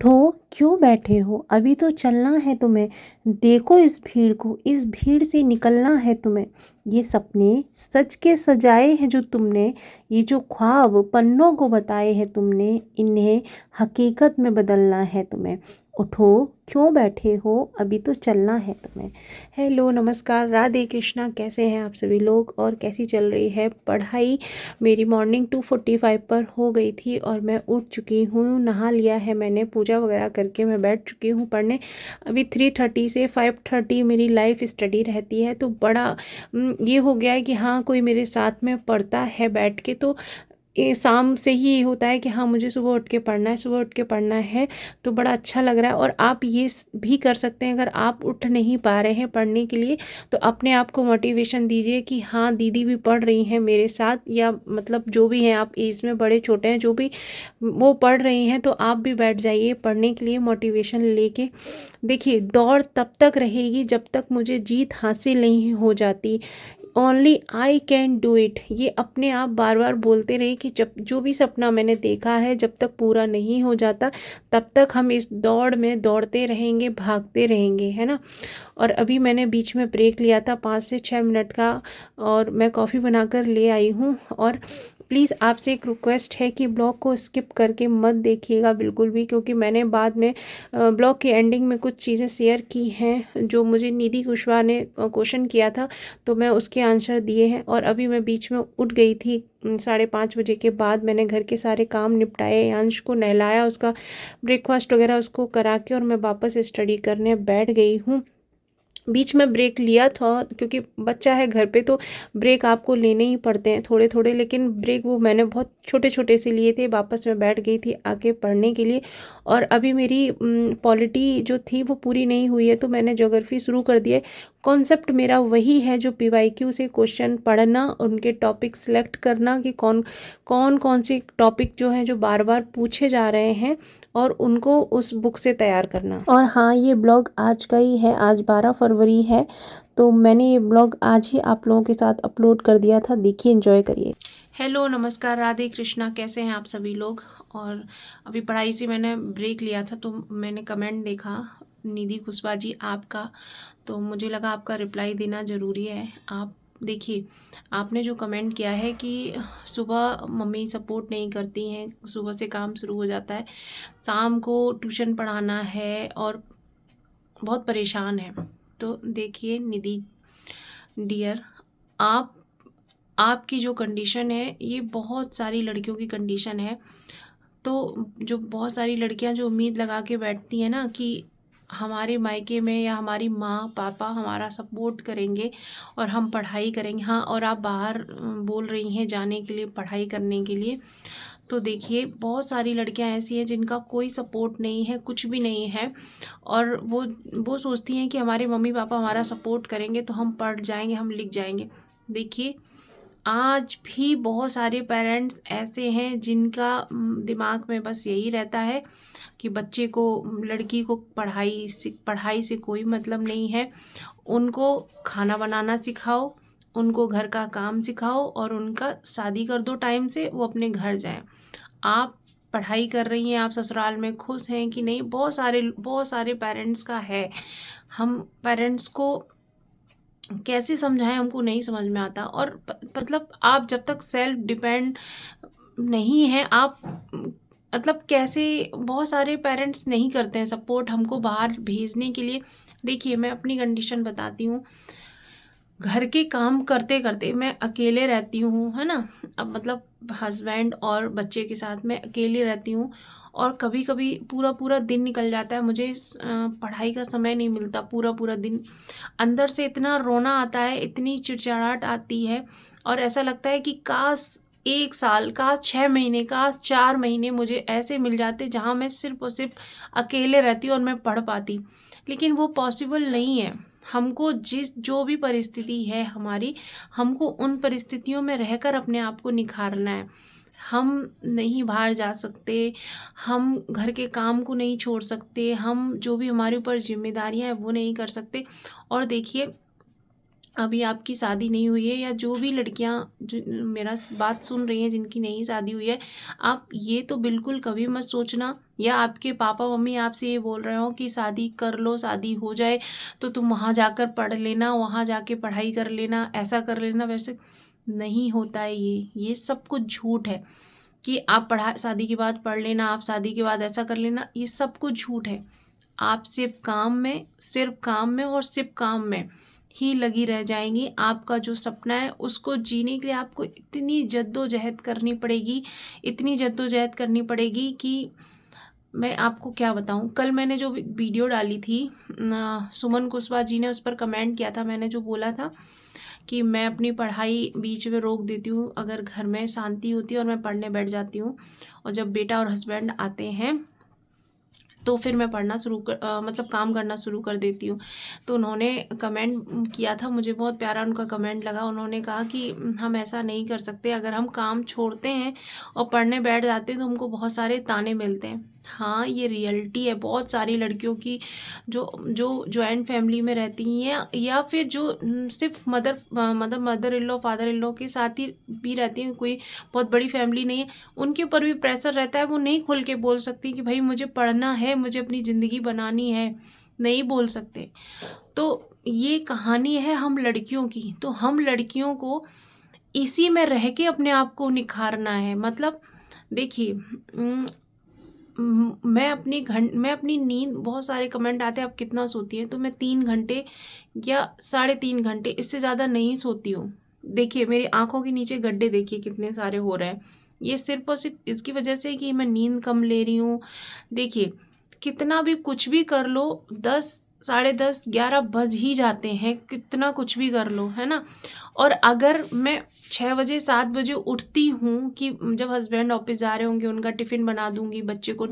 उठो, क्यों बैठे हो? अभी तो चलना है तुम्हें। देखो इस भीड़ को, इस भीड़ से निकलना है तुम्हें। ये सपने सच के सजाए हैं जो तुमने, ये जो ख्वाब पन्नों को बताए हैं तुमने, इन्हें हकीकत में बदलना है तुम्हें। उठो, क्यों बैठे हो? अभी तो चलना है तुम्हें। हेलो, नमस्कार, राधे कृष्णा। कैसे हैं आप सभी लोग और कैसी चल रही है पढ़ाई? मेरी मॉर्निंग 2:45 पर हो गई थी और मैं उठ चुकी हूँ, नहा लिया है मैंने, पूजा वगैरह करके मैं बैठ चुकी हूँ पढ़ने। अभी 3:30 से 5:30 मेरी लाइफ स्टडी रहती है, तो बड़ा ये हो गया है कि हाँ, कोई मेरे साथ में पढ़ता है बैठ के, तो ये शाम से ही ये होता है कि हाँ, मुझे सुबह उठ के पढ़ना है, सुबह उठ के पढ़ना है। तो बड़ा अच्छा लग रहा है। और आप ये भी कर सकते हैं, अगर आप उठ नहीं पा रहे हैं पढ़ने के लिए, तो अपने आप को मोटिवेशन दीजिए कि हाँ, दीदी भी पढ़ रही हैं मेरे साथ, या मतलब जो भी हैं आप, एज में बड़े छोटे हैं, जो भी वो पढ़ रही हैं, तो आप भी बैठ जाइए पढ़ने के लिए मोटिवेशन लेके। देखिए, दौड़ तब तक रहेगी जब तक मुझे जीत हासिल नहीं हो जाती। Only I can do it, ये अपने आप बार बार बोलते रहे कि जब जो भी सपना मैंने देखा है, जब तक पूरा नहीं हो जाता तब तक हम इस दौड़ में दौड़ते रहेंगे, भागते रहेंगे, है ना। और अभी मैंने बीच में ब्रेक लिया था 5 से 6 मिनट का, और मैं कॉफ़ी बनाकर ले आई हूँ। और प्लीज़ आपसे एक रिक्वेस्ट है कि ब्लॉग को स्किप करके मत देखिएगा बिल्कुल भी, क्योंकि मैंने बाद में ब्लॉग की एंडिंग में कुछ चीज़ें शेयर की हैं जो मुझे निधि कुशवाहा ने क्वेश्चन किया था, तो मैं उसके आंसर दिए हैं। और अभी मैं बीच में उठ गई थी 5:30 बजे के बाद। मैंने घर के सारे काम निपटाए, अंश को नहलाया, उसका ब्रेकफास्ट वगैरह उसको करा के, और मैं वापस स्टडी करने बैठ गई हूँ। बीच में ब्रेक लिया था क्योंकि बच्चा है घर पे, तो ब्रेक आपको लेने ही पड़ते हैं थोड़े थोड़े, लेकिन ब्रेक वो मैंने बहुत छोटे छोटे से लिए थे। वापस मैं बैठ गई थी आके पढ़ने के लिए। और अभी मेरी पॉलिटी जो थी वो पूरी नहीं हुई है, तो मैंने ज्योग्राफी शुरू कर दिया है। कॉन्सेप्ट मेरा वही है जो PYQ से क्वेश्चन पढ़ना, उनके टॉपिक सेलेक्ट करना कि कौन से टॉपिक जो हैं जो बार बार पूछे जा रहे हैं, और उनको उस बुक से तैयार करना। और हाँ, ये ब्लॉग आज का ही है, आज 12 फरवरी है, तो मैंने ये ब्लॉग आज ही आप लोगों के साथ अपलोड कर दिया था। देखिए, एंजॉय करिए। हेलो, नमस्कार, राधे कृष्णा। कैसे हैं आप सभी लोग? और अभी पढ़ाई से मैंने ब्रेक लिया था, तो मैंने कमेंट देखा निधि कुशवाहा जी आपका, तो मुझे लगा आपका रिप्लाई देना ज़रूरी है। आप देखिए, आपने जो कमेंट किया है कि सुबह मम्मी सपोर्ट नहीं करती हैं, सुबह से काम शुरू हो जाता है, शाम को ट्यूशन पढ़ाना है और बहुत परेशान है। तो देखिए निधि डियर, आप आपकी जो कंडीशन है, ये बहुत सारी लड़कियों की कंडीशन है। तो जो बहुत सारी लड़कियां जो उम्मीद लगा के बैठती हैं ना कि हमारे मायके में या हमारी माँ पापा हमारा सपोर्ट करेंगे और हम पढ़ाई करेंगे। हाँ, और आप बाहर बोल रही हैं जाने के लिए, पढ़ाई करने के लिए। तो देखिए, बहुत सारी लड़कियां ऐसी हैं जिनका कोई सपोर्ट नहीं है, कुछ भी नहीं है, और वो सोचती हैं कि हमारे मम्मी पापा हमारा सपोर्ट करेंगे तो हम पढ़ जाएंगे, हम लिख जाएंगे। देखिए, आज भी बहुत सारे पेरेंट्स ऐसे हैं जिनका दिमाग में बस यही रहता है कि बच्चे को, लड़की को पढ़ाई से कोई मतलब नहीं है। उनको खाना बनाना सिखाओ, उनको घर का काम सिखाओ, और उनका शादी कर दो टाइम से, वो अपने घर जाएं। आप पढ़ाई कर रही हैं, आप ससुराल में खुश हैं कि नहीं? बहुत सारे पेरेंट्स का है। हम पेरेंट्स को कैसे समझाएं, हमको नहीं समझ में आता। और मतलब आप जब तक सेल्फ डिपेंड नहीं है, आप मतलब कैसे, बहुत सारे पेरेंट्स नहीं करते हैं सपोर्ट हमको बाहर भेजने के लिए। देखिए, मैं अपनी कंडीशन बताती हूँ। घर के काम करते करते मैं अकेले रहती हूँ, है ना। अब मतलब हस्बैंड और बच्चे के साथ मैं अकेले रहती हूँ, और कभी कभी पूरा पूरा दिन निकल जाता है, मुझे पढ़ाई का समय नहीं मिलता पूरा पूरा दिन। अंदर से इतना रोना आता है, इतनी चिड़चिड़ाहट आती है, और ऐसा लगता है कि काश 1 साल, काश 6 महीने, काश 4 महीने मुझे ऐसे मिल जाते जहाँ मैं सिर्फ और सिर्फ अकेले रहती और मैं पढ़ पाती। लेकिन वो पॉसिबल नहीं है। हमको जो भी परिस्थिति है हमारी, हमको उन परिस्थितियों में रहकर अपने आप को निखारना है। हम नहीं बाहर जा सकते, हम घर के काम को नहीं छोड़ सकते, हम जो भी हमारे ऊपर जिम्मेदारियां हैं वो नहीं कर सकते। और देखिए, अभी आपकी शादी नहीं हुई है, या जो भी लड़कियां जो मेरा बात सुन रही हैं जिनकी नहीं शादी हुई है, आप ये तो बिल्कुल कभी मत सोचना, या आपके पापा मम्मी आपसे ये बोल रहे हो कि शादी कर लो, शादी हो जाए तो तुम वहाँ जाकर पढ़ लेना, वहाँ जाके पढ़ाई कर लेना, ऐसा कर लेना, वैसे नहीं होता है। ये सब कुछ झूठ है कि आप पढ़ा शादी के बाद पढ़ लेना, आप शादी के बाद ऐसा कर लेना, ये सब कुछ झूठ है। आप सिर्फ काम में, सिर्फ काम में और सिर्फ काम में ही लगी रह जाएंगी। आपका जो सपना है उसको जीने के लिए आपको इतनी जद्दोजहद करनी पड़ेगी, इतनी जद्दोजहद करनी पड़ेगी कि मैं आपको क्या बताऊं। कल मैंने जो वीडियो डाली थी, सुमन कुशवाहा जी ने उस पर कमेंट किया था। मैंने जो बोला था कि मैं अपनी पढ़ाई बीच में रोक देती हूँ अगर घर में शांति होती है और मैं पढ़ने बैठ जाती हूँ, और जब बेटा और हस्बैंड आते हैं तो फिर मैं पढ़ना मतलब काम करना शुरू कर देती हूँ। तो उन्होंने कमेंट किया था, मुझे बहुत प्यारा उनका कमेंट लगा। उन्होंने कहा कि हम ऐसा नहीं कर सकते, अगर हम काम छोड़ते हैं और पढ़ने बैठ जाते हैं तो हमको बहुत सारे ताने मिलते हैं। हाँ, ये रियलिटी है बहुत सारी लड़कियों की जो जो जॉइंट फैमिली में रहती हैं, या फिर जो सिर्फ mother in law father in law के साथ ही भी रहती हैं, कोई बहुत बड़ी फैमिली नहीं है, उनके ऊपर भी प्रेशर रहता है। वो नहीं खुल के बोल सकती कि भाई मुझे पढ़ना है, मुझे अपनी ज़िंदगी बनानी है, नहीं बोल सकते। तो ये कहानी है हम लड़कियों की। तो हम लड़कियों को इसी में रह के अपने आप को निखारना है। मतलब देखिए, मैं अपनी नींद, बहुत सारे कमेंट आते हैं आप कितना सोती हैं, तो मैं 3 घंटे या 3.5 घंटे, इससे ज़्यादा नहीं सोती हूँ। देखिए मेरी आंखों के नीचे गड्ढे देखिए कितने सारे हो रहे हैं। ये सिर्फ और सिर्फ इसकी वजह से कि मैं नींद कम ले रही हूँ। देखिए कितना भी कुछ भी कर लो, 10, 10:30, 11 बज ही जाते हैं, कितना कुछ भी कर लो, है ना। और अगर मैं 6 बजे 7 बजे उठती हूँ कि जब हस्बैंड ऑफिस जा रहे होंगे उनका टिफ़िन बना दूँगी, बच्चे को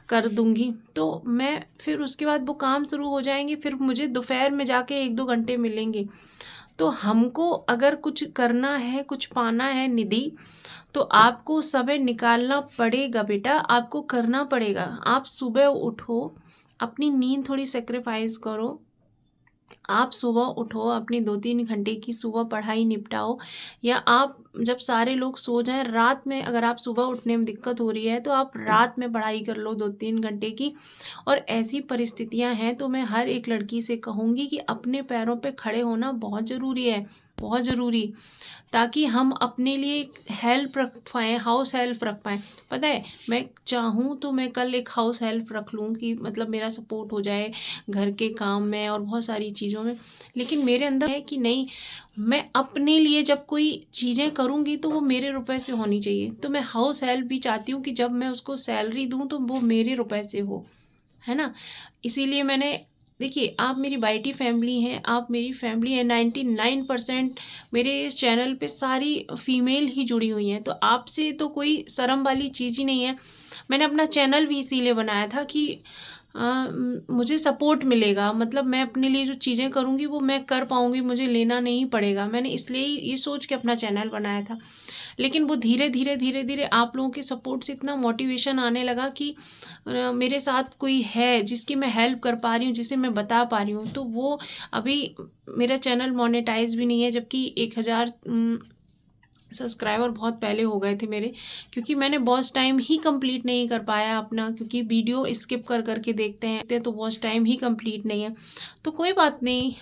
कर दूँगी, तो मैं फिर उसके बाद वो काम शुरू हो जाएंगे, फिर मुझे दोपहर में जाके 1-2 घंटे मिलेंगे। तो हमको अगर कुछ करना है, कुछ पाना है निधि, तो आपको समय निकालना पड़ेगा बेटा, आपको करना पड़ेगा। आप सुबह उठो, अपनी नींद थोड़ी सेक्रीफाइस करो। आप सुबह उठो, अपनी 2-3 घंटे की सुबह पढ़ाई निपटाओ, या आप जब सारे लोग सो जाएं, रात में अगर आप सुबह उठने में दिक्कत हो रही है तो आप रात में पढ़ाई कर लो 2-3 घंटे की। और ऐसी परिस्थितियां हैं तो मैं हर एक लड़की से कहूँगी कि अपने पैरों पे खड़े होना बहुत ज़रूरी है, बहुत ज़रूरी, ताकि हम अपने लिए हेल्प रख पाएँ, हाउस हेल्प रख पाएँ। पता है, मैं चाहूँ तो मैं कल एक हाउस हेल्प रख लूँ कि मतलब मेरा सपोर्ट हो जाए घर के काम में और बहुत सारी चीज़ों में। लेकिन मेरे अंदर है कि नहीं, मैं अपने लिए जब कोई चीज़ें करूँगी तो वो मेरे रुपए से होनी चाहिए। तो मैं हाउस हेल्प भी चाहती हूँ कि जब मैं उसको सैलरी दूँ तो वो मेरे रुपए से हो, है ना। इसीलिए मैंने, देखिए आप मेरी बाइटी फैमिली हैं, आप मेरी फैमिली है, 99% मेरे इस चैनल पे सारी फीमेल ही जुड़ी हुई हैं, तो आपसे तो कोई शर्म वाली चीज़ ही नहीं है। मैंने अपना चैनल भी इसीलिए बनाया था कि मुझे सपोर्ट मिलेगा, मतलब मैं अपने लिए जो चीज़ें करूँगी वो मैं कर पाऊँगी, मुझे लेना नहीं पड़ेगा। मैंने इसलिए ये सोच के अपना चैनल बनाया था। लेकिन वो धीरे धीरे धीरे धीरे आप लोगों के सपोर्ट से इतना मोटिवेशन आने लगा कि मेरे साथ कोई है जिसकी मैं हेल्प कर पा रही हूँ, जिसे मैं बता पा रही हूँ। तो वो अभी मेरा चैनल मोनेटाइज भी नहीं है, जबकि 1000 सब्सक्राइबर बहुत पहले हो गए थे मेरे, क्योंकि मैंने वॉच टाइम ही कंप्लीट नहीं कर पाया अपना, क्योंकि वीडियो स्किप कर करके देखते हैं तो वॉच टाइम ही कंप्लीट नहीं है। तो कोई बात नहीं,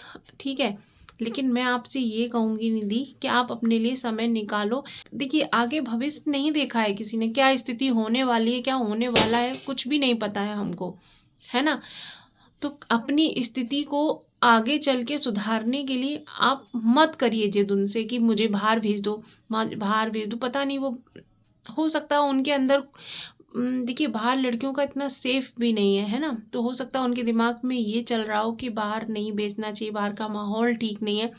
ठीक है। लेकिन मैं आपसे ये कहूँगी निधि कि आप अपने लिए समय निकालो। देखिए आगे भविष्य नहीं देखा है किसी ने, क्या स्थिति होने वाली है, क्या होने वाला है, कुछ भी नहीं पता है हमको, है ना। तो अपनी स्थिति को आगे चल के सुधारने के लिए आप मत करिए जिद उनसे कि मुझे बाहर भेज दो, बाहर भेज दो। पता नहीं, वो हो सकता है उनके अंदर, देखिए बाहर लड़कियों का इतना सेफ भी नहीं है, है ना। तो हो सकता है उनके दिमाग में ये चल रहा हो कि बाहर नहीं भेजना चाहिए, बाहर का माहौल ठीक नहीं है।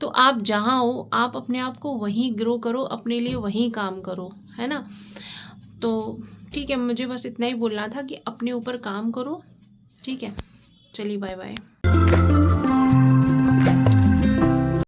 तो आप जहाँ हो, आप अपने आप को वहीं ग्रो करो, अपने लिए वहीं काम करो, है ना। तो ठीक है, मुझे बस इतना ही बोलना था कि अपने ऊपर काम करो, ठीक है। चलिए बाय बाय।